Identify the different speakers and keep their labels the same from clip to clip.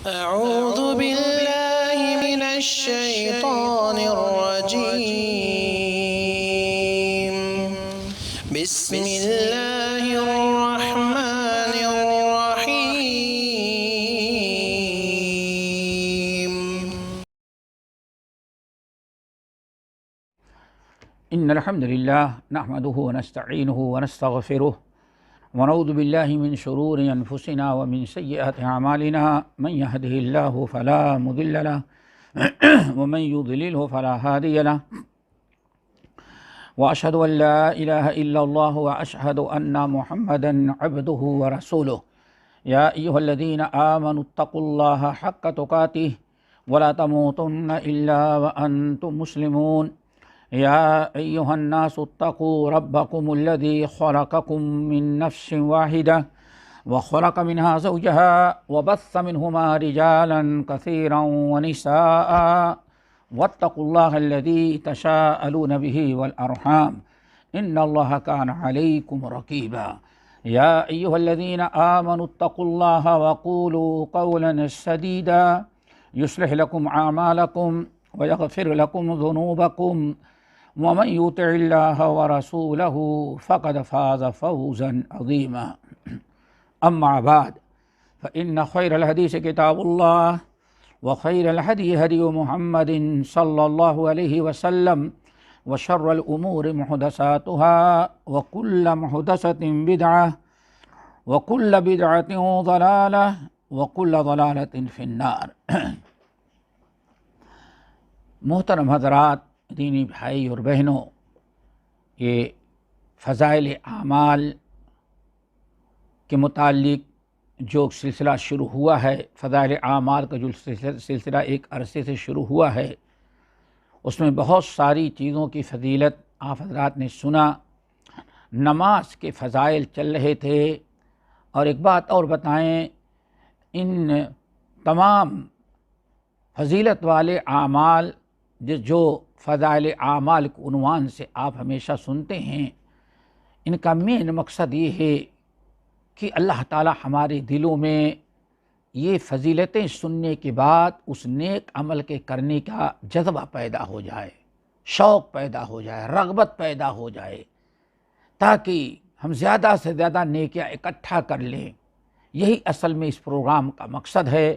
Speaker 1: أعوذ بالله من الشيطان الرجيم بسم الله الرحمن الرحيم
Speaker 2: إن الحمد لله نحمده ونستعينه ونستغفره ونعوذ بالله من شرور أنفسنا ومن سيئات أعمالنا من يهده الله فلا مضل له ومن يضلله فلا هادي له وأشهد أن لا إله إلا الله وأشهد أن محمدا عبده ورسوله يا أيها الذين آمنوا اتقوا الله حق تقاته ولا تموتن إلا وأنتم مسلمون يا أيها الناس اتقوا ربكم الذي خلقكم من نفس واحدة وخلق منها زوجها وبث منهما رجالا كثيرا ونساء واتقوا الله الذي تساءلون به والأرحام إن الله كان عليكم رقيبا يا أيها الذين آمنوا اتقوا الله وقولوا قولا سديدا يصلح لكم أعمالكم ويغفر لكم ذنوبكم ومن يطع الله ورسوله فقد فاز فوزا عظيما أما بعد فإن خير الحديث كتاب الله وخير الهدي هدي محمد صلى الله عليه وسلم وشر الأمور محدثاتها وكل محدثة بدعة وكل بدعة ضلالة وكل ضلالة في النار محترم حضرات، دینی بھائی اور بہنوں، یہ فضائل اعمال کے متعلق جو سلسلہ شروع ہوا ہے، فضائل اعمال کا جو سلسلہ ایک عرصے سے شروع ہوا ہے، اس میں بہت ساری چیزوں کی فضیلت آپ حضرات نے سنا۔ نماز کے فضائل چل رہے تھے، اور ایک بات اور بتائیں، ان تمام فضیلت والے اعمال جو فضائل اعمال کے عنوان سے آپ ہمیشہ سنتے ہیں، ان کا مین مقصد یہ ہے کہ اللہ تعالی ہمارے دلوں میں یہ فضیلتیں سننے کے بعد اس نیک عمل کے کرنے کا جذبہ پیدا ہو جائے، شوق پیدا ہو جائے، رغبت پیدا ہو جائے، تاکہ ہم زیادہ سے زیادہ نیکیاں اکٹھا کر لیں۔ یہی اصل میں اس پروگرام کا مقصد ہے۔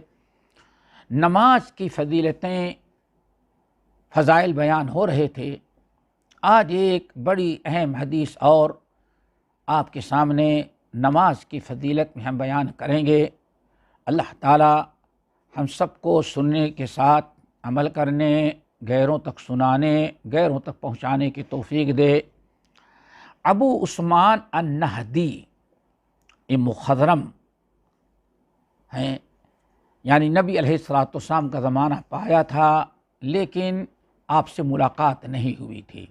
Speaker 2: نماز کی فضیلتیں، فضائل بیان ہو رہے تھے۔ آج ایک بڑی اہم حدیث اور آپ کے سامنے نماز کی فضیلت میں ہم بیان کریں گے۔ اللہ تعالی ہم سب کو سننے کے ساتھ عمل کرنے، غیروں تک سنانے، غیروں تک پہنچانے کی توفیق دے۔ ابو عثمان النہدی یہ مخضرم ہیں، یعنی نبی علیہ الصلوۃ والسلام کا زمانہ پایا تھا، لیکن آپ سے ملاقات نہیں ہوئی تھی۔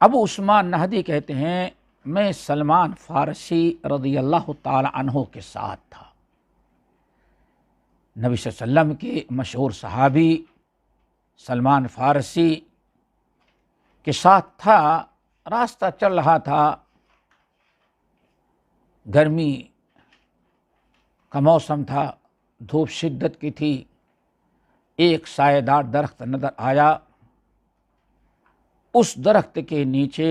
Speaker 2: ابو عثمان نہدی کہتے ہیں، میں سلمان فارسی رضی اللہ تعالی عنہ کے ساتھ تھا۔ نبی صلی اللہ علیہ وسلم کے مشہور صحابی سلمان فارسی کے ساتھ تھا۔ راستہ چل رہا تھا، گرمی کا موسم تھا، دھوپ شدت کی تھی۔ ایک سایہ دار درخت نظر آیا، اس درخت کے نیچے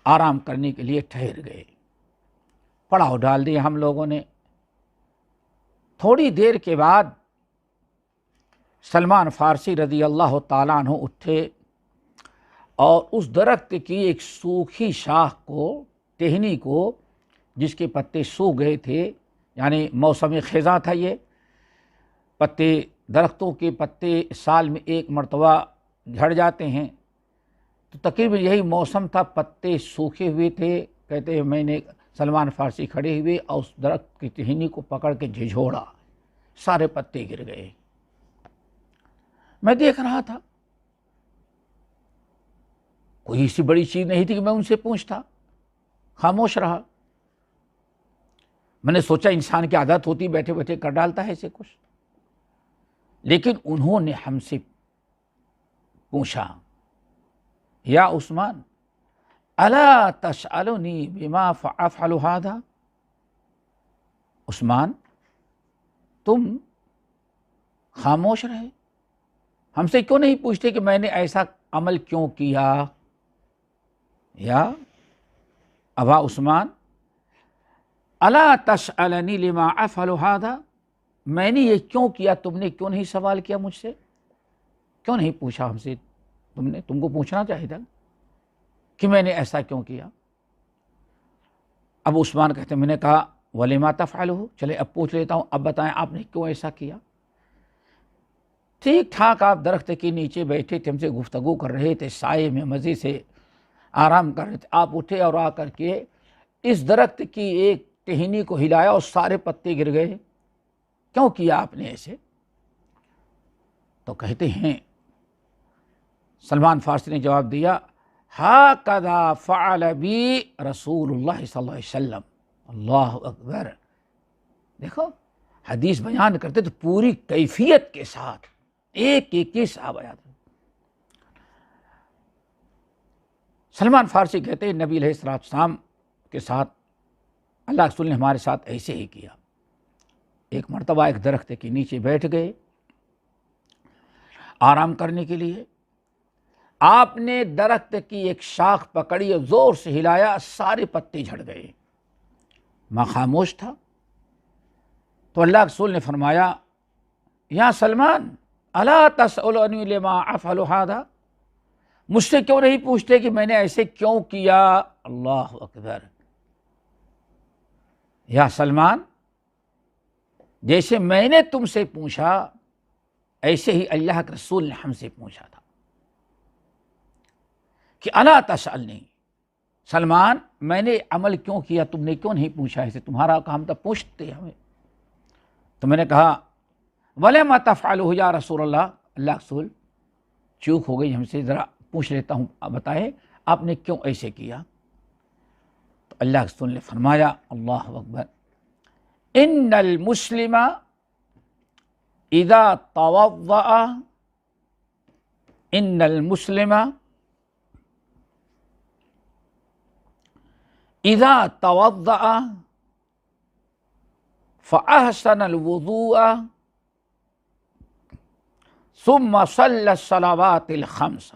Speaker 2: آرام کرنے کے لیے ٹھہر گئے۔ پڑاؤ ڈال دیا ہم لوگوں نے۔ تھوڑی دیر کے بعد سلمان فارسی رضی اللہ تعالیٰ عنہ اٹھے اور اس درخت کی ایک سوکھی شاخ کو، ٹہنی کو، جس کے پتے سوکھ گئے تھے، یعنی موسم خزاں تھا، یہ پتے، درختوں کے پتے سال میں ایک مرتبہ جھڑ جاتے ہیں، تو تقریباً یہی موسم تھا، پتے سوکھے ہوئے تھے۔ کہتے ہیں میں نے سلمان فارسی کھڑے ہوئے اور اس درخت کی ٹہنی کو پکڑ کے جھنجھوڑا، سارے پتے گر گئے۔ میں دیکھ رہا تھا، کوئی ایسی بڑی چیز نہیں تھی کہ میں ان سے پوچھتا، خاموش رہا۔ میں نے سوچا انسان کی عادت ہوتی، بیٹھے بیٹھے کر ڈالتا ہے اسے کچھ، لیکن انہوں نے ہم سے پوچھا، یا عثمان الا تسألنی بما افعل هذا، عثمان تم خاموش رہے، ہم سے کیوں نہیں پوچھتے کہ میں نے ایسا عمل کیوں کیا؟ یا ابا عثمان الا تسألنی لما افعل ھذا، میں نے یہ کیوں کیا تم نے کیوں نہیں سوال کیا مجھ سے؟ کیوں نہیں پوچھا ہم سے؟ تم کو پوچھنا چاہیے تھا کہ میں نے ایسا کیوں کیا۔ اب عثمان کہتے میں نے کہا وَلِمَا تَفْعَلُهُ، چلے اب پوچھ لیتا ہوں، اب بتائیں آپ نے کیوں ایسا کیا؟ ٹھیک ٹھاک آپ درخت کے نیچے بیٹھے تھے، ہم سے گفتگو کر رہے تھے، سائے میں مزے سے آرام کر رہے تھے، آپ اٹھے اور آ کر کے اس درخت کی ایک ٹہنی کو ہلایا اور سارے پتے گر گئے، کیوں کیا آپ نے ایسے؟ تو کہتے ہیں سلمان فارسی نے جواب دیا ہَكَذَا فَعَلَ بِي رسول اللہ صلی اللہ علیہ وسلم۔ اللہ اکبر، دیکھو حدیث بیان کرتے تو پوری کیفیت کے ساتھ ایک ایک صحابہ یاد۔ سلمان فارسی کہتے ہیں نبی علیہ السلام کے ساتھ اللہ رسول نے ہمارے ساتھ ایسے ہی کیا۔ ایک مرتبہ ایک درخت کے نیچے بیٹھ گئے آرام کرنے کے لیے، آپ نے درخت کی ایک شاخ پکڑی اور زور سے ہلایا، سارے پتے جھڑ گئے۔ میں خاموش تھا تو اللہ رسول نے فرمایا یا سلمان الا تسألنی لما افعل ھذا، مجھ سے کیوں نہیں پوچھتے کہ میں نے ایسے کیوں کیا؟ اللہ اکبر، یا سلمان جیسے میں نے تم سے پوچھا ایسے ہی اللہ کے رسول نے ہم سے پوچھا تھا کہ الا تسألنی، سلمان میں نے عمل کیوں کیا تم نے کیوں نہیں پوچھا؟ ایسے تمہارا کام تھا پوچھتے ہمیں۔ تو میں نے کہا وَلِمَ تَفْعَلُهُ یا رسول اللہ، اللہ رسول چوک ہو گئی ہم سے، ذرا پوچھ لیتا ہوں، بتائیں آپ نے کیوں ایسے کیا؟ تو اللہ رسول نے فرمایا اللہ اکبر ان المسلم اذا توضأ، ان المسلم اذا توضأ فأحسن الوضوء ثم صلى الصلوات الخمس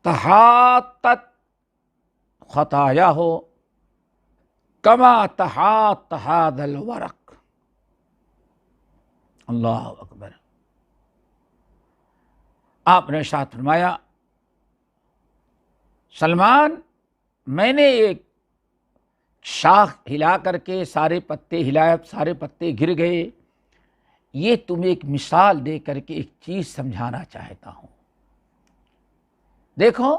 Speaker 2: تحاطت خطاياه كما تحاط هذا الورق۔ اللہ اکبر، آپ نے ارشاد فرمایا سلمان میں نے ایک شاخ ہلا کر کے سارے پتے ہلایا، سارے پتے گر گئے، یہ تمہیں ایک مثال دے کر کے ایک چیز سمجھانا چاہتا ہوں۔ دیکھو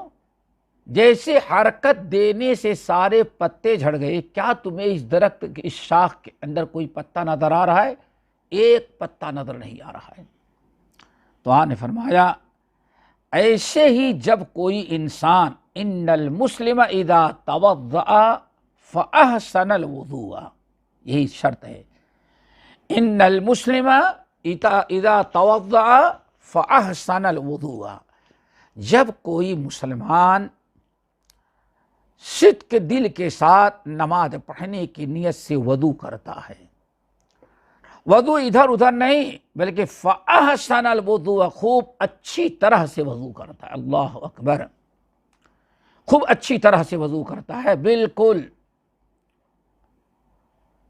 Speaker 2: جیسے حرکت دینے سے سارے پتے جھڑ گئے، کیا تمہیں اس درخت اس شاخ کے اندر کوئی پتا نظر آ رہا ہے؟ ایک پتا نظر نہیں آ رہا ہے۔ تو آپ نے فرمایا ایسے ہی جب کوئی انسان ان المسلم اذا توضأ فأحسن الوضوء، یہی شرط ہے، ان المسلم اذا توضأ فأحسن الوضوء، جب کوئی مسلمان صدق دل کے ساتھ نماز پڑھنے کی نیت سے وضو کرتا ہے، وضو ادھر ادھر نہیں بلکہ فأحسن الوضوء، خوب اچھی طرح سے وضو کرتا ہے، اللہ اکبر، خوب اچھی طرح سے وضو کرتا ہے، بالکل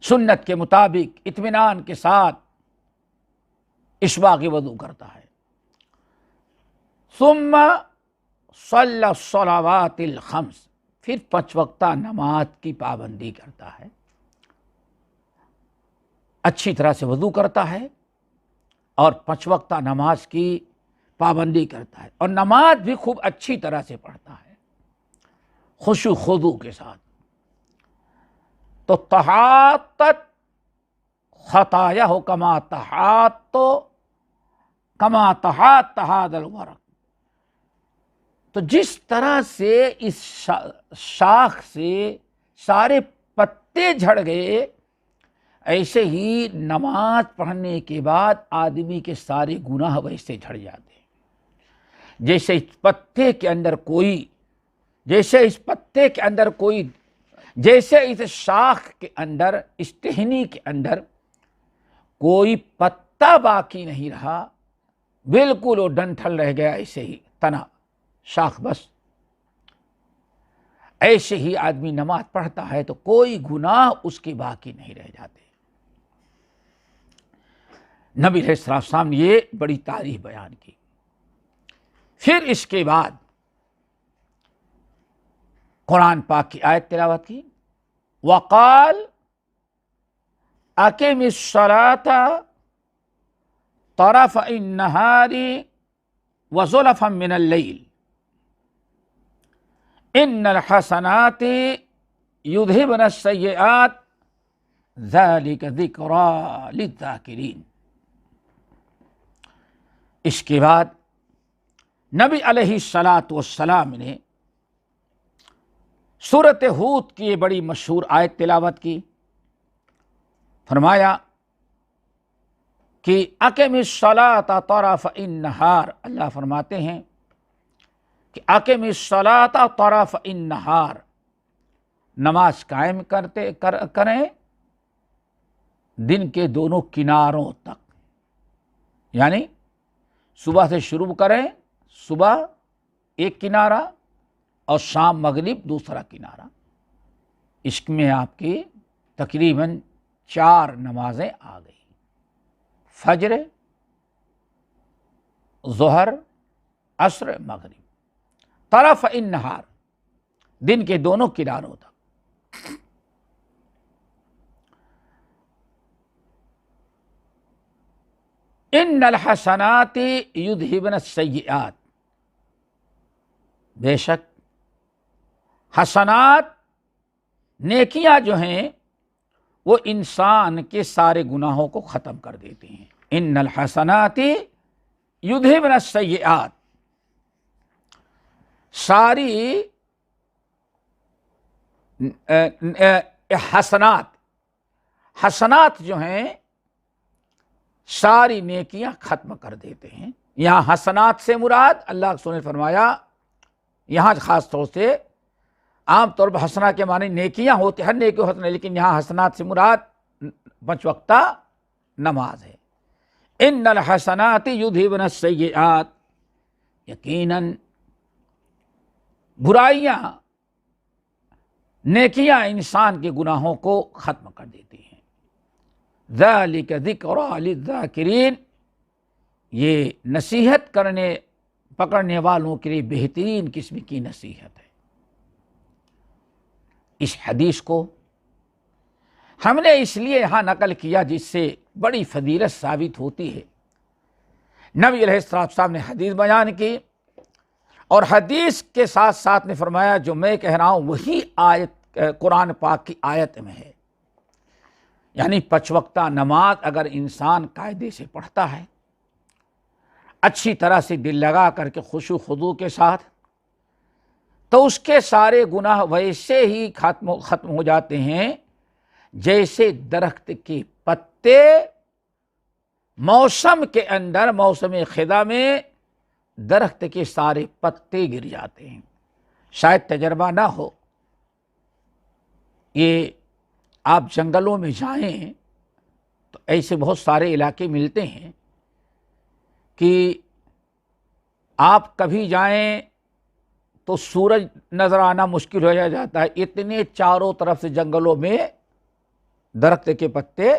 Speaker 2: سنت کے مطابق اطمینان کے ساتھ اشباغی وضو کرتا ہے، ثم صلی الصلوات الخمس، پھر 5 وقتہ نماز کی پابندی کرتا ہے، اچھی طرح سے وضو کرتا ہے اور 5 وقتہ نماز کی پابندی کرتا ہے، اور نماز بھی خوب اچھی طرح سے پڑھتا ہے خشوع خضوع کے ساتھ، تو تحاطت خطایا ہو کما تحاط هذا الورق، تو جس طرح سے اس شاخ سے سارے پتے جھڑ گئے، ایسے ہی نماز پڑھنے کے بعد آدمی کے سارے گناہ ویسے جھڑ جاتے ہیں، جیسے اس پتے کے اندر کوئی جیسے اس شاخ کے اندر، اس ٹہنی کے اندر کوئی پتا باقی نہیں رہا، بالکل وہ ڈنٹھل رہ گیا، ایسے ہی تنا شاخ بس، ایسے ہی آدمی نماز پڑھتا ہے تو کوئی گناہ اس کے باقی نہیں رہ جاتے۔ نبی علیہ السلام نے یہ بڑی تعریف بیان کی۔ پھر اس کے بعد قرآن پاک کی آیت تلاوت کی، وقال اقم الصلاة طرف النہار وزلفا من اللیل ان الحسنات یذہبن السیئات ذلک ذکریٰ للذاکرین۔ اس کے بعد نبی علیہ السلام نے سورۃ ہود کی یہ بڑی مشہور آیت تلاوت کی، فرمایا کہ اقم الصلاۃ طرف النہار، اللہ فرماتے ہیں کہ اقم الصلاۃ طرف النہار، نماز قائم کریں دن کے دونوں کناروں تک، یعنی صبح سے شروع کریں، صبح ایک کنارہ اور شام مغرب دوسرا کنارہ۔ اس میں آپ کی تقریباً 4 نمازیں آ گئی، فجر، ظہر، عصر، مغرب، طرف النہار، دن کے دونوں کناروں تک۔ ان الحسنات یذہبن السیئات، بے شک حسنات، نیکیاں جو ہیں وہ انسان کے سارے گناہوں کو ختم کر دیتے ہیں۔ ان الحسنات یذہبن السیئات، ساری حسنات جو ہیں ساری نیکیاں ختم کر دیتے ہیں۔ یہاں حسنات سے مراد، اللہ کے رسول نے فرمایا، یہاں خاص طور سے عام طور پر حسنہ کے معنی نیکیاں ہوتے، ہر نیکی حسنہ، لیکن یہاں حسنات سے مراد 5 وقتہ نماز ہے۔ ان الحسنات یذہبن السیئات، یقیناً برائیاں نیکیاں انسان کے گناہوں کو ختم کر دیتی ہیں۔ ذالک ذکریٰ للذاکرین، یہ نصیحت کرنے پکڑنے والوں کے لیے بہترین قسم کی نصیحت ہے۔ اس حدیث کو ہم نے اس لیے یہاں نقل کیا جس سے بڑی فضیلت ثابت ہوتی ہے۔ نبی علیہ السلام نے حدیث بیان کی اور حدیث کے ساتھ ساتھ نے فرمایا جو میں کہہ رہا ہوں وہی آیت قرآن پاک کی آیت میں ہے، یعنی 5 وقتہ نماز اگر انسان قاعدے سے پڑھتا ہے، اچھی طرح سے دل لگا کر کے خشوع خضوع کے ساتھ، تو اس کے سارے گناہ ویسے ہی ختم ہو جاتے ہیں جیسے درخت کے پتے موسم کے اندر، موسم خزاں میں درخت کے سارے پتے گر جاتے ہیں۔ شاید تجربہ نہ ہو، یہ آپ جنگلوں میں جائیں تو ایسے بہت سارے علاقے ملتے ہیں کہ آپ کبھی جائیں تو سورج نظر آنا مشکل ہو جاتا ہے، اتنے چاروں طرف سے جنگلوں میں درخت کے پتے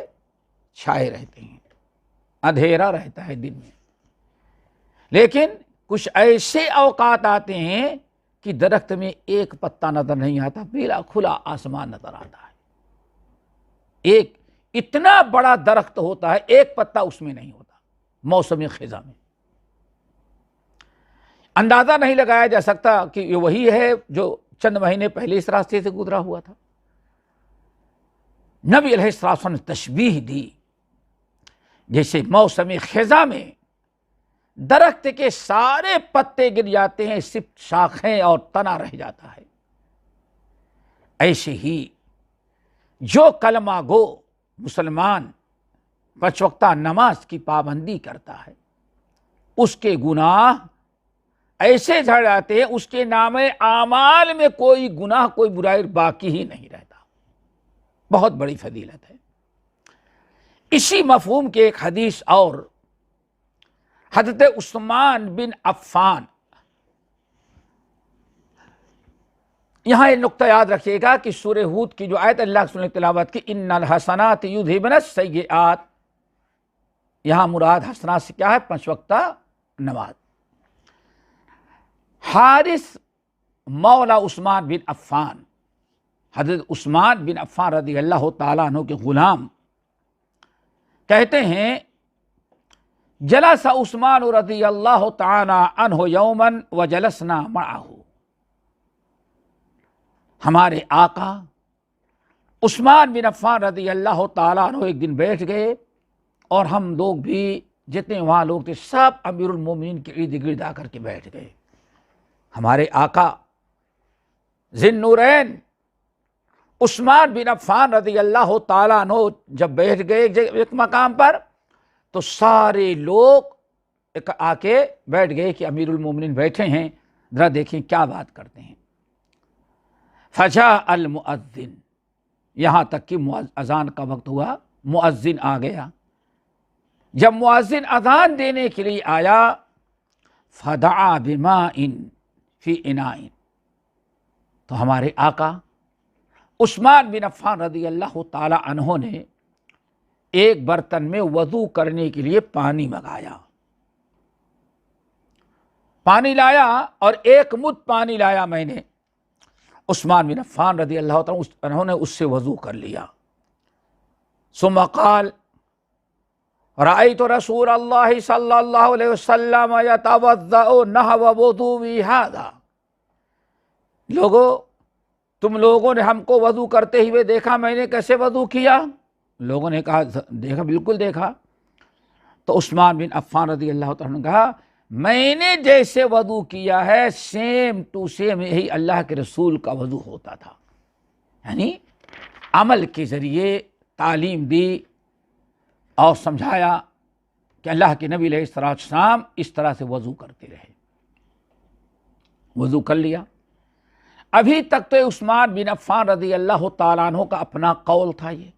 Speaker 2: چھائے رہتے ہیں، اندھیرا رہتا ہے دن میں۔ لیکن کچھ ایسے اوقات آتے ہیں کہ درخت میں ایک پتا نظر نہیں آتا، بلا کھلا آسمان نظر آتا ہے، ایک اتنا بڑا درخت ہوتا ہے، ایک پتا اس میں نہیں ہوتا موسم خزاں میں۔ اندازہ نہیں لگایا جا سکتا کہ یہ وہی ہے جو چند مہینے پہلے اس راستے سے گزرا ہوا تھا۔ نبی علیہ السلام نے تشبیہ دی جیسے موسم خزاں میں درخت کے سارے پتے گر جاتے ہیں، صرف شاخیں اور تنا رہ جاتا ہے، ایسے ہی جو کلمہ گو مسلمان 5 وقتہ نماز کی پابندی کرتا ہے، اس کے گناہ ایسے جھڑ جاتے ہیں اس کے نام اعمال میں کوئی گناہ کوئی برائی باقی ہی نہیں رہتا. بہت بڑی فضیلت ہے. اسی مفہوم کے ایک حدیث اور حضرت عثمان بن عفان، یہاں یہ نقطہ یاد رکھیے گا کہ سورہ ہود کی جو آیت اللہ کے تلاوت کی ان الحسنات یذھبن السیئات، یہاں مراد حسنات سے کیا ہے؟ 5 وقتہ نماز. حارث مولا عثمان بن عفان، حضرت عثمان بن عفان رضی اللہ تعالیٰ عنہ کے غلام، کہتے ہیں جلس عثمان رضی اللہ تعالیٰ عنہ یوما وجلسنا معہ، ہمارے آقا عثمان بن عفان رضی اللہ تعالیٰ عنہ ایک دن بیٹھ گئے اور ہم لوگ بھی جتنے وہاں لوگ تھے سب امیر المومنین کے ارد گرد آ کر کے بیٹھ گئے. ہمارے آقا ذی النورین عثمان بن عفان رضی اللہ تعالیٰ عنہ جب بیٹھ گئے ایک مقام پر تو سارے لوگ آ کے بیٹھ گئے کہ امیر المومنین بیٹھے ہیں، ذرا دیکھیں کیا بات کرتے ہیں. فجاء المؤذن، یہاں تک کہ اذان کا وقت ہوا، مؤذن آ گیا. جب مؤذن اذان دینے کے لیے آیا فدعا بماء فی اناء، تو ہمارے آقا عثمان بن عفان رضی اللہ تعالی عنہ نے ایک برتن میں وضو کرنے کے لیے پانی منگایا، پانی لایا اور ایک مد پانی لایا میں نے. عثمان بن عفان رضی اللہ تعالی عنہ نے اس سے وضو کر لیا. ثم قال رأیت رسول اللہ صلی اللہ علیہ وسلم یتوضأ نحو وضوء ھذا، لوگو تم لوگوں نے ہم کو وضو کرتے ہوئے دیکھا، میں نے کیسے وضو کیا؟ لوگوں نے کہا دیکھا، بالکل دیکھا. تو عثمان بن عفان رضی اللہ تعالیٰ نے کہا میں نے جیسے وضو کیا ہے سیم ٹو سیم یہی اللہ کے رسول کا وضو ہوتا تھا. یعنی عمل کے ذریعے تعلیم دی اور سمجھایا کہ اللہ کے نبی علیہ السلام اس طرح سے وضو کرتے رہے. وضو کر لیا. ابھی تک تو عثمان بن عفان رضی اللہ تعالیٰ عنہ کا اپنا قول تھا. یہ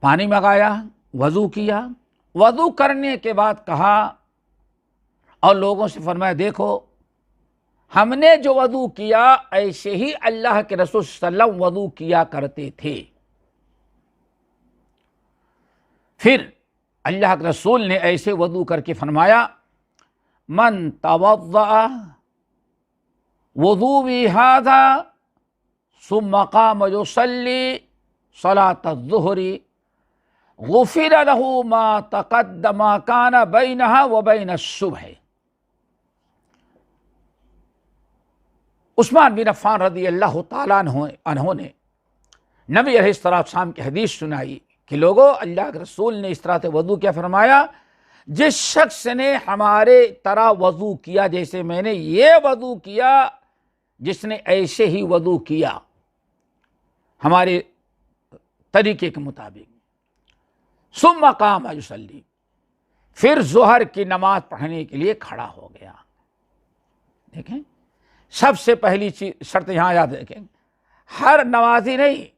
Speaker 2: پانی منگایا، وضو کیا، وضو کرنے کے بعد کہا اور لوگوں سے فرمایا دیکھو ہم نے جو وضو کیا ایسے ہی اللہ کے رسول صلی اللہ علیہ وسلم وضو کیا کرتے تھے. پھر اللہ کے رسول نے ایسے وضو کر کے فرمایا من توضأ وضوء ھذا ثم قام يصلي صلاة الظهر غفر له ما تقدم كان بينها وبين الصبح. عثمان بن عفان رضی اللہ تعالیٰ عنہ نے نبی علیہ السلام کی حدیث سنائی کہ لوگوں اللہ کے رسول نے اس طرح سے وضو کیا، فرمایا جس شخص نے ہمارے طرح وضو کیا جیسے میں نے یہ وضو کیا، جس نے ایسے ہی وضو کیا ہمارے طریقے کے مطابق، ثم قام یصلی، پھر ظہر کی نماز پڑھنے کے لیے کھڑا ہو گیا. دیکھیں سب سے پہلی چیز شرط یہاں یاد رکھیں، ہر نمازی نہیں،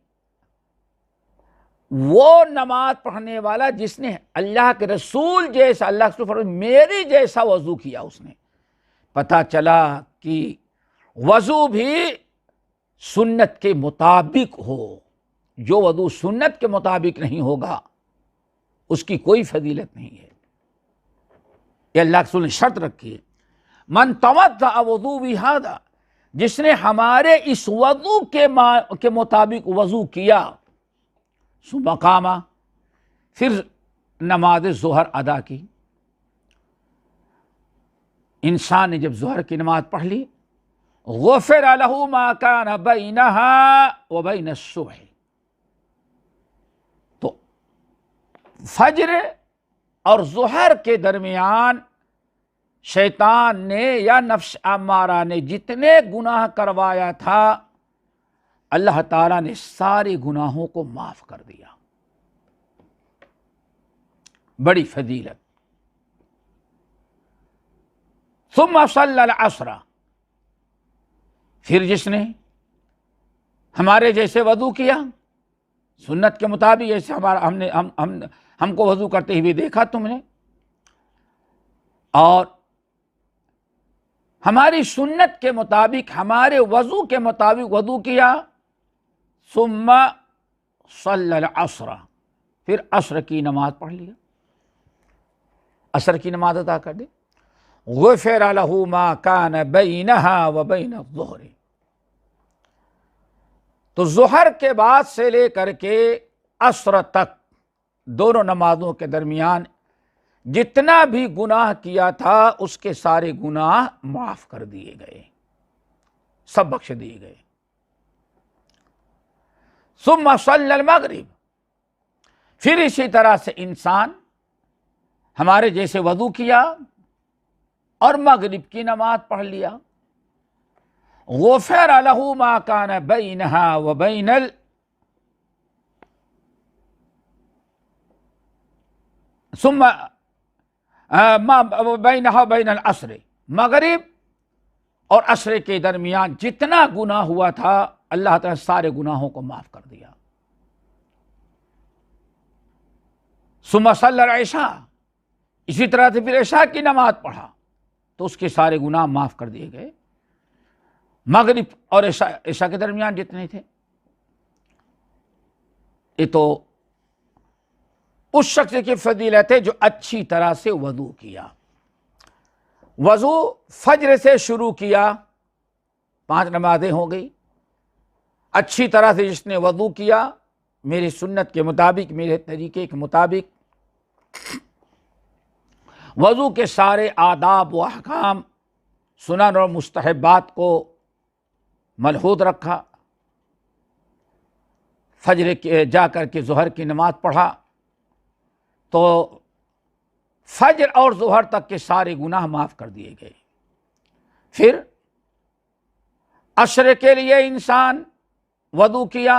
Speaker 2: وہ نماز پڑھنے والا جس نے اللہ کے رسول جیسا، اللہ کے رسول میری جیسا وضو کیا. اس نے پتہ چلا کہ وضو بھی سنت کے مطابق ہو. جو وضو سنت کے مطابق نہیں ہوگا اس کی کوئی فضیلت نہیں ہے. یہ اللہ کے رسول نے شرط رکھی ہے. من توضأ وضوء ھذا، جس نے ہمارے اس وضو کے مطابق وضو کیا، ثم قام، پھر نماز ظہر ادا کی. انسان نے جب ظہر کی نماز پڑھ لی غفر له ما كان بينها وبين الصبح، تو فجر اور ظہر کے درمیان شیطان نے یا نفس امارہ نے جتنے گناہ کروایا تھا اللہ تعالیٰ نے سارے گناہوں کو معاف کر دیا. بڑی فضیلت. ثم صلی العصر، پھر جس نے ہمارے جیسے وضو کیا، سنت کے مطابق جیسے ہم کو وضو کرتے ہوئے دیکھا تم نے، اور ہماری سنت کے مطابق، ہمارے وضو کے مطابق وضو کیا، ثم صلی العصر، پھر عصر کی نماز پڑھ لیا، عصر کی نماز ادا کر دی، غفر له ما كان بینها وبین الظہر، تو ظہر کے بعد سے لے کر کے عصر تک دونوں نمازوں کے درمیان جتنا بھی گناہ کیا تھا اس کے سارے گناہ معاف کر دیے گئے، سب بخش دیے گئے۔ ثم صلی المغرب، پھر اسی طرح سے انسان ہمارے جیسے وضو کیا اور مغرب کی نماز پڑھ لیا، غفر له ما كان بینها وبین ثم ما بینها وبین العصر، مغرب اور عصر کے درمیان جتنا گناہ ہوا تھا اللہ تعالیٰ سارے گناہوں کو معاف کر دیا۔ ثم صلی العشاء، اسی طرح سے پھر عشاء کی نماز پڑھا تو اس کے سارے گناہ معاف کر دیے گئے، مغرب اور عشاء کے درمیان جتنے تھے۔ یہ تو اس شخص کی فضیلت ہے جو اچھی طرح سے وضو کیا، وضو فجر سے شروع کیا، 5 نمازیں ہو گئی، اچھی طرح سے جس نے وضو کیا میری سنت کے مطابق، میرے طریقے کے مطابق، وضو کے سارے آداب و احکام، سنن اور مستحبات کو ملحوظ رکھا، فجر جا کر کے ظہر کی نماز پڑھا تو فجر اور ظہر تک کے سارے گناہ معاف کر دیے گئے۔ پھر عصر کے لیے انسان وضو کیا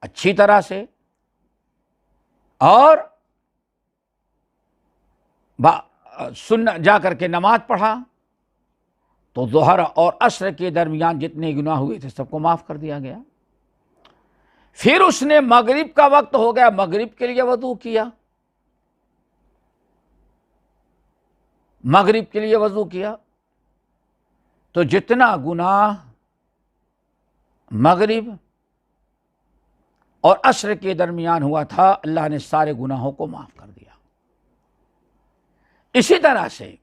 Speaker 2: اچھی طرح سے اور جا کر کے نماز پڑھا تو ظہر اور عصر کے درمیان جتنے گناہ ہوئے تھے سب کو معاف کر دیا گیا۔ پھر اس نے مغرب کا وقت ہو گیا، مغرب کے لیے وضو کیا، مغرب کے لیے وضو کیا تو جتنا گناہ مغرب اور عصر کے درمیان ہوا تھا اللہ نے سارے گناہوں کو معاف کر دیا۔ اسی طرح سے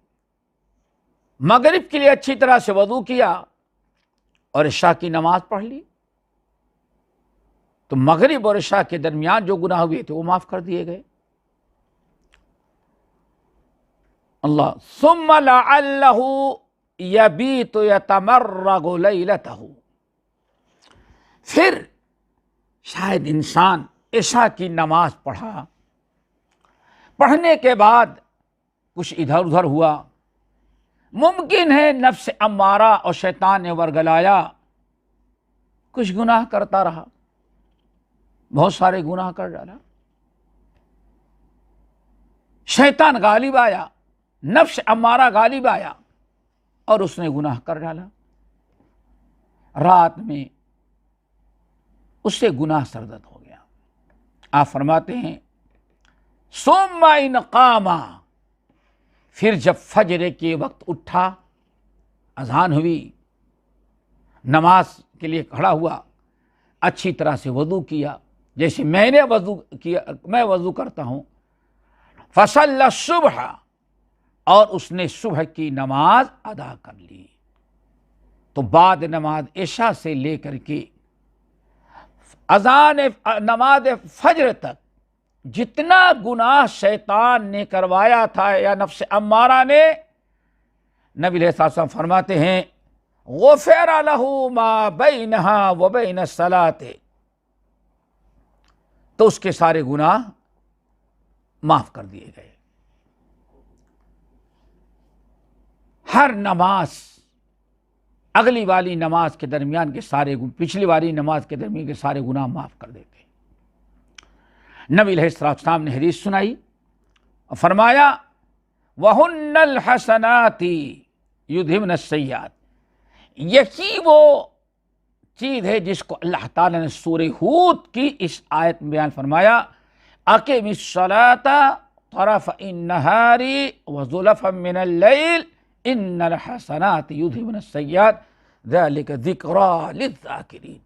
Speaker 2: مغرب کے لیے اچھی طرح سے وضو کیا اور عشاء کی نماز پڑھ لی تو مغرب اور عشاء کے درمیان جو گناہ ہوئے تھے وہ معاف کر دیے گئے۔ اللہ ثم لعلہ یبیت یتمرغ لیلتہ، پھر شاید انسان عشاء کی نماز پڑھا، پڑھنے کے بعد کچھ ادھر ادھر ہوا، ممکن ہے نفس امارہ اور شیطان نے ورگلایا، کچھ گناہ کرتا رہا، بہت سارے گناہ کر ڈالا، شیطان غالب آیا، نفس امارہ غالب آیا اور اس نے گناہ کر ڈالا، رات میں اس سے گناہ سرزد ہو گیا۔ آپ فرماتے ہیں ثم ان قام، پھر جب فجر کے وقت اٹھا، اذان ہوئی، نماز کے لیے کھڑا ہوا، اچھی طرح سے وضو کیا جیسے میں وضو کرتا ہوں، فصلی الصبح، اور اس نے صبح کی نماز ادا کر لی تو بعد نماز عشاء سے لے کر کے اذان نماز فجر تک جتنا گناہ شیطان نے کروایا تھا یا نفس امارہ نے، نبی علیہ السلام فرماتے ہیں غفر لہ ما بینہا وبین الصلاۃ، تو اس کے سارے گناہ معاف کر دیے گئے۔ ہر نماز اگلی والی نماز کے درمیان کے سارے پچھلی والی نماز کے درمیان کے سارے گناہ معاف کر دیتے۔ نبی علیہ السلام نے حدیث سنائی اور فرمایا وَهُنَّ الْحَسَنَاتِ يُذْهِبْنَ السَّيِّئَاتِ، یہی وہ چیز ہے جس کو اللہ تعالیٰ نے سورہ ہود کی اس آیت میں بیان فرمایا، اقم الصلاۃ طرف النہار وزلفا من اللیل ان الحسنات یذہبن السیئات ذلک ذکریٰ للذاکرین۔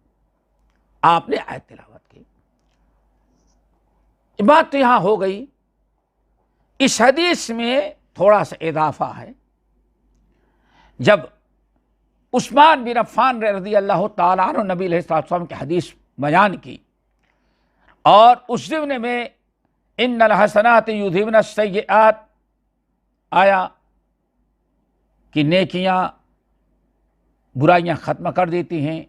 Speaker 2: آپ نے آیت تلاوت کی۔ بات تو یہاں ہو گئی، اس حدیث میں تھوڑا سا اضافہ ہے۔ جب عثمان بن عفان رضی اللہ تعالیٰ عنہ نبی علیہ السلام کی حدیث بیان کی، اور اس ضمن میں ان الحسنات یذہبن السیئات آیا کہ نیکیاں برائیاں ختم کر دیتی ہیں،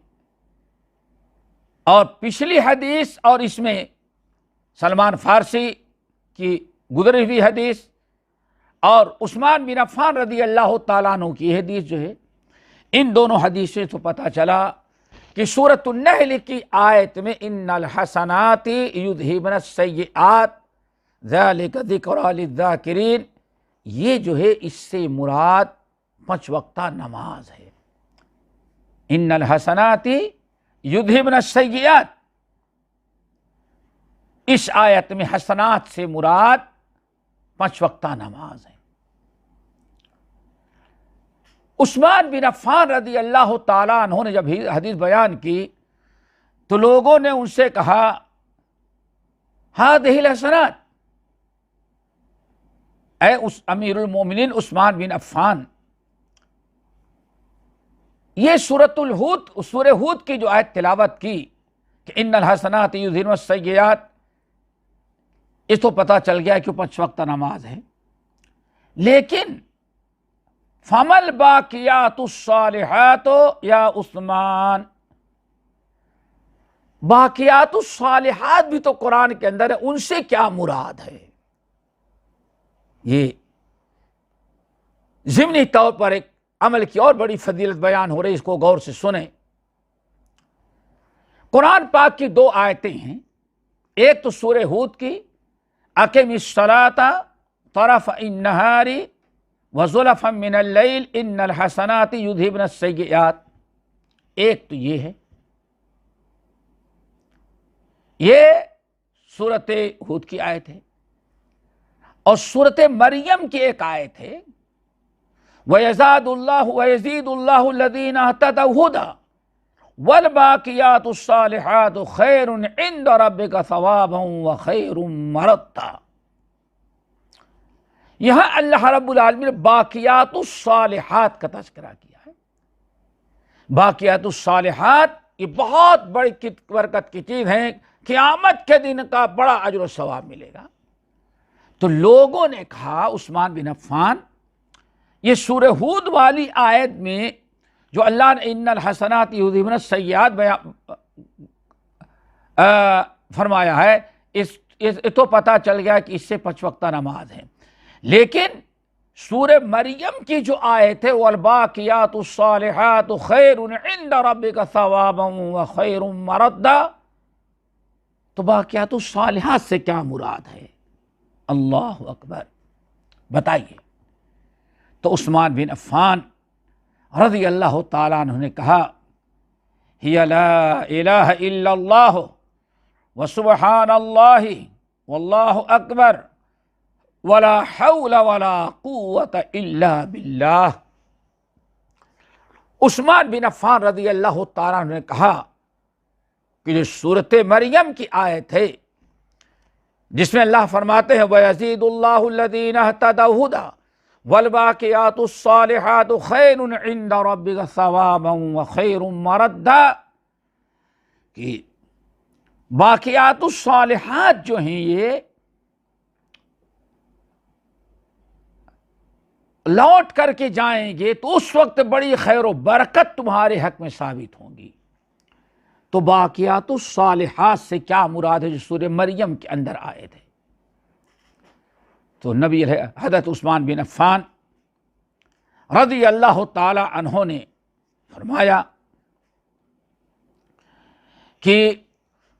Speaker 2: اور پچھلی حدیث اور اس میں سلمان فارسی کی گزری ہوئی حدیث اور عثمان بن عفان رضی اللہ تعالیٰ عنہ کی حدیث جو ہے، ان دونوں حدیثیں تو پتہ چلا کہ سورۃ النحل کی آیت میں ان الحسنات یذہبن السیئات ذالک ذکریٰ للذاکرین، یہ جو ہے اس سے مراد 5 وقتہ نماز ہے۔ ان الحسنات یذہبن السیئات، اس آیت میں حسنات سے مراد 5 وقتہ نماز ہے۔ عثمان بن عفان رضی اللہ تعالیٰ عنہ نے جب حدیث بیان کی تو لوگوں نے ان سے کہا ہذہ الحسنات، اے امیر المومنین عثمان بن عفان، یہ سورہ ہود کی جو آیت تلاوت کی کہ ان الحسنات یذہبن السیئات، اس تو پتہ چل گیا کہ 5 وقتہ نماز ہے، لیکن فمل باقیات الصالحات یا عثمان، باقیات الصالحات بھی تو قرآن کے اندر ہے، ان سے کیا مراد ہے؟ یہ ضمنی طور پر ایک عمل کی اور بڑی فضیلت بیان ہو رہی ہے، اس کو غور سے سنیں۔ قرآن پاک کی 2 آیتیں ہیں، ایک تو سورہ ہود کی اقم الصلاۃ طرف النہار وزلفا من اللیل ان الحسنات یذہبن السیئات، ایک تو یہ ہے، یہ سورۃ ہود کی آیت ہے، اور سورۃ مریم کی ایک آیت ہے وَيَزِيدُ اللَّهُ الَّذِينَ اهْتَدَوْا هُدًى وَالْبَاقِيَاتُ الصَّالِحَاتُ خَيْرٌ عِندَ رَبِّكَ ثَوَابًا وَخَيْرٌ مَرَدًّا۔ یہاں اللہ رب العالمین نے باقیات الصالحات کا تذکرہ کیا ہے۔ باقیات الصالحات یہ بہت بڑی برکت کی چیز ہے، قیامت کے دن کا بڑا اجر و ثواب ملے گا۔ تو لوگوں نے کہا عثمان بن عفان، یہ سورہ ہود والی آیت میں جو اللہ نے ان الحسنات یذہبن السیئات فرمایا ہے، اس تو پتہ چل گیا کہ اس سے 5 وقتہ نماز ہے، لیکن سورہ مریم کی جو آیت ہے والباقیات الصالحات خیر عند ربک ثوابا وخیر مردا، تو باقیات الصالحات سے کیا مراد ہے؟ اللہ اکبر، بتائیے۔ تو عثمان بن عفان رضی اللہ تعالیٰ عنہ نے کہا ہی لا الہ الا اللہ وسبحان اللہ واللہ اکبر ولا حول ولا قوت الا باللہ۔ عثمان بن عفان رضی اللہ تعالیٰ عنہ نے کہا کہ جو سورۃ مریم کی آیت ہے جس میں اللہ فرماتے ہیں وَيَزِيدُ اللَّهُ الَّذِينَ اهْتَدَوْا هُدًى وَالْبَاقِيَاتُ الصَّالِحَاتُ خَيْرٌ عِندَ رَبِّكَ ثَوَابًا وَخَيْرٌ مَرَدًّا، کہ باقیات الصالحات جو ہیں یہ لوٹ کر کے جائیں گے تو اس وقت بڑی خیر و برکت تمہارے حق میں ثابت ہوں گی۔ تو باقیات الصالحات سے کیا مراد ہے جو سورہ مریم کے اندر آئے تھے؟ تو نبی حضرت عثمان بن عفان رضی اللہ تعالی عنہ نے فرمایا کہ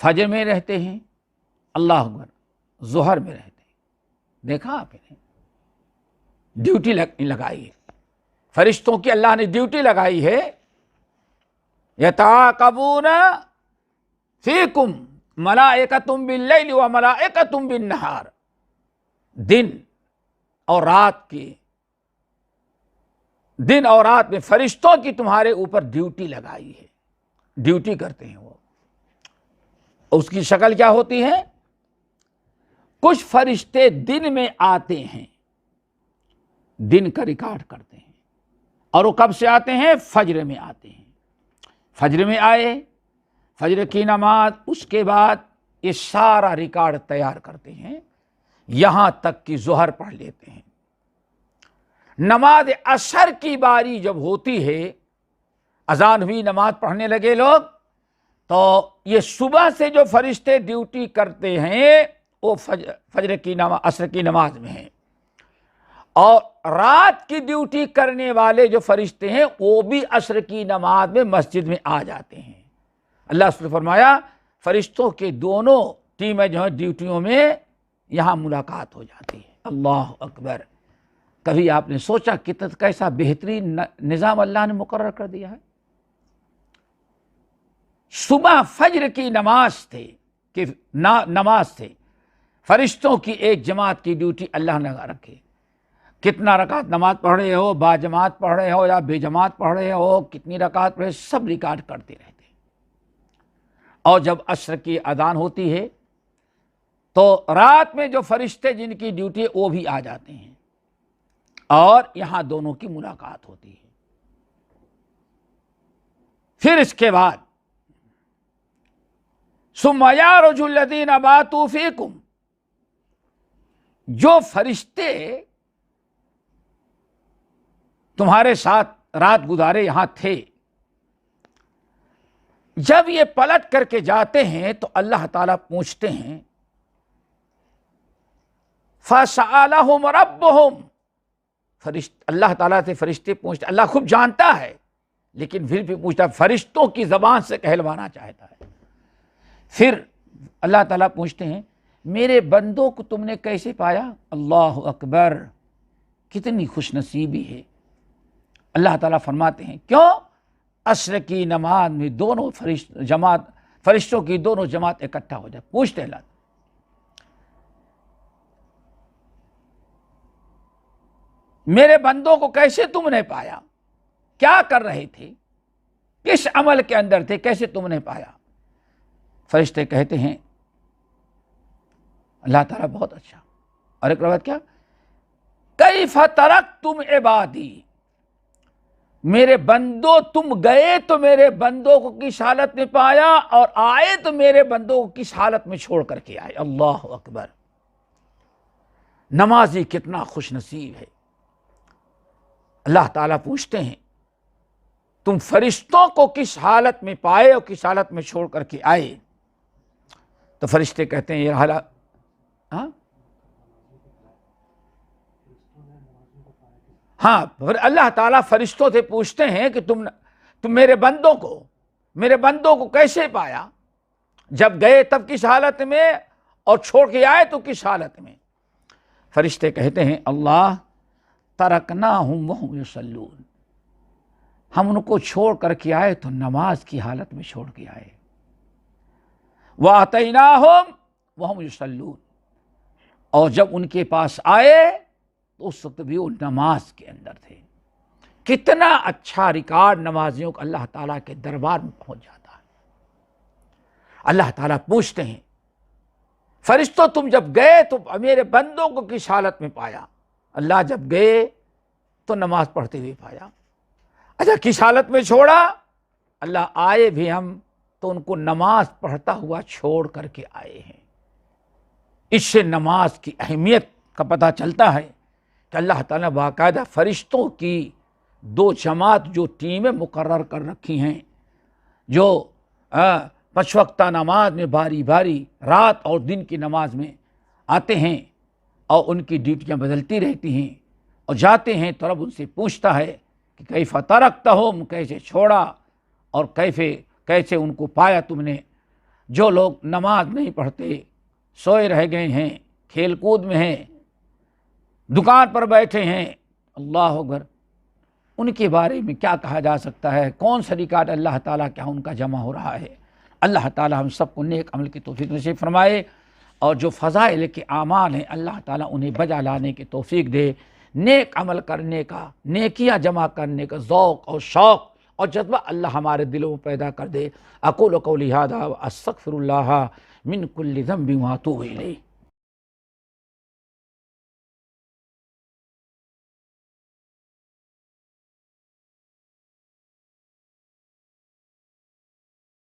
Speaker 2: فجر میں رہتے ہیں، اللہ اکبر، ظہر میں رہتے ہیں۔ دیکھا آپ نے، ڈیوٹی لگائی ہے فرشتوں کی، اللہ نے ڈیوٹی لگائی ہے۔ یتعاقبون فیکم ملائکۃ باللیل و ملائکۃ بالنہار، دن اور رات میں فرشتوں کی تمہارے اوپر ڈیوٹی لگائی ہے، ڈیوٹی کرتے ہیں وہ۔ اس کی شکل کیا ہوتی ہے؟ کچھ فرشتے دن میں آتے ہیں، دن کا ریکارڈ کرتے ہیں، اور وہ کب سے آتے ہیں؟ فجر میں آتے ہیں۔ فجر میں آئے، فجر کی نماز، اس کے بعد یہ سارا ریکارڈ تیار کرتے ہیں، یہاں تک کہ ظہر پڑھ لیتے ہیں۔ نماز عصر کی باری جب ہوتی ہے، اذان ہوئی، نماز پڑھنے لگے لوگ، تو یہ صبح سے جو فرشتے ڈیوٹی کرتے ہیں وہ فجر کی نماز، عصر کی نماز میں ہیں، اور رات کی ڈیوٹی کرنے والے جو فرشتے ہیں وہ بھی عصر کی نماز میں مسجد میں آ جاتے ہیں۔ اللہ نے فرمایا فرشتوں کے دونوں ٹیمیں جو ہیں ڈیوٹیوں میں یہاں ملاقات ہو جاتی ہے۔ اللہ اکبر! کبھی آپ نے سوچا کیسا بہترین نظام اللہ نے مقرر کر دیا ہے؟ صبح فجر کی نماز تھے فرشتوں کی ایک جماعت کی ڈیوٹی اللہ نے رکھی۔ کتنا رکعت نماز پڑھ رہے ہو، با جماعت پڑھ رہے ہو یا بے جماعت پڑھ رہے ہو، کتنی رکعت پڑھ رہے، سب ریکارڈ کرتے رہتے ہیں۔ اور جب عصر کی اذان ہوتی ہے تو رات میں جو فرشتے جن کی ڈیوٹی وہ بھی آ جاتے ہیں، اور یہاں دونوں کی ملاقات ہوتی ہے۔ پھر اس کے بعد ثم یعرج الذین باتوا فیکم، جو فرشتے تمہارے ساتھ رات گزارے یہاں تھے، جب یہ پلٹ کر کے جاتے ہیں تو اللہ تعالیٰ پوچھتے ہیں، فَسَأَلَهُمْ رَبُّهُمْ، اللہ تعالیٰ سے فرشتے پوچھتے، اللہ خوب جانتا ہے لیکن پھر بھی پوچھتا، فرشتوں کی زبان سے کہلوانا چاہتا ہے۔ پھر اللہ تعالیٰ پوچھتے ہیں میرے بندوں کو تم نے کیسے پایا؟ اللہ اکبر! کتنی خوش نصیبی ہے۔ اللہ تعالیٰ فرماتے ہیں کیوں؟ عصر کی نماز میں دونوں فرشتوں کی دونوں جماعت اکٹھا ہو جائے، پوچھتے اللہ میرے بندوں کو کیسے تم نے پایا، کیا کر رہے تھے، کس عمل کے اندر تھے، کیسے تم نے پایا؟ فرشتے کہتے ہیں اللہ تعالیٰ بہت اچھا، اور ایک روایت کیا، کیف ترکتم عبادی، میرے بندوں تم گئے تو میرے بندوں کو کس حالت میں پایا، اور آئے تو میرے بندوں کو کس حالت میں چھوڑ کر کے آئے۔ اللہ اکبر! نمازی کتنا خوش نصیب ہے۔ اللہ تعالیٰ پوچھتے ہیں تم فرشتوں کو کس حالت میں پائے اور کس حالت میں چھوڑ کر کے آئے؟ تو فرشتے کہتے ہیں یہ حالت، ہاں اللہ تعالیٰ فرشتوں سے پوچھتے ہیں کہ تم میرے بندوں کو کیسے پایا، جب گئے تب کس حالت میں، اور چھوڑ کے آئے تو کس حالت میں؟ فرشتے کہتے ہیں اللہ ترکناہم وہم یصلون، ہم ان کو چھوڑ کر کے آئے تو نماز کی حالت میں چھوڑ کے آئے، وَأَتَيْنَاهُمْ وَهُمْ يُصَلُّونَ، اور جب ان کے پاس آئے تو اس وقت بھی وہ نماز کے اندر تھے۔ کتنا اچھا ریکارڈ نمازیوں کا اللہ تعالیٰ کے دربار میں پہنچ جاتا ہے۔ اللہ تعالیٰ پوچھتے ہیں فرشتوں تم جب گئے تو میرے بندوں کو کس حالت میں پایا؟ اللہ جب گئے تو نماز پڑھتے ہوئے پایا۔ اچھا کس حالت میں چھوڑا؟ اللہ آئے بھی ہم تو ان کو نماز پڑھتا ہوا چھوڑ کر کے آئے ہیں۔ اس سے نماز کی اہمیت کا پتہ چلتا ہے کہ اللہ تعالیٰ باقاعدہ فرشتوں کی دو جماعت جو ٹیمیں مقرر کر رکھی ہیں، جو 5 وقتہ نماز میں باری باری رات اور دن کی نماز میں آتے ہیں، اور ان کی ڈیوٹیاں بدلتی رہتی ہیں، اور جاتے ہیں تو رب ان سے پوچھتا ہے کہ کیف ترکتہم، کیسے چھوڑا اور کیسے ان کو پایا تم نے۔ جو لوگ نماز نہیں پڑھتے، سوئے رہ گئے ہیں، کھیل کود میں ہیں، دکان پر بیٹھے ہیں، اللہ اکبر، ان کے بارے میں کیا کہا جا سکتا ہے؟ کون سا ریکارڈ اللہ تعالیٰ کیا ان کا جمع ہو رہا ہے؟ اللہ تعالیٰ ہم سب کو نیک عمل کی توفیق نصیب فرمائے، اور جو فضائل کے اعمال ہیں اللہ تعالیٰ انہیں بجا لانے کی توفیق دے، نیک عمل کرنے کا، نیکیاں جمع کرنے کا ذوق اور شوق اور جذبہ اللہ ہمارے دلوں میں پیدا کر دے۔ اقول قولی ھذا واستغفر اللہ من کل ذنب واتوب الیہ۔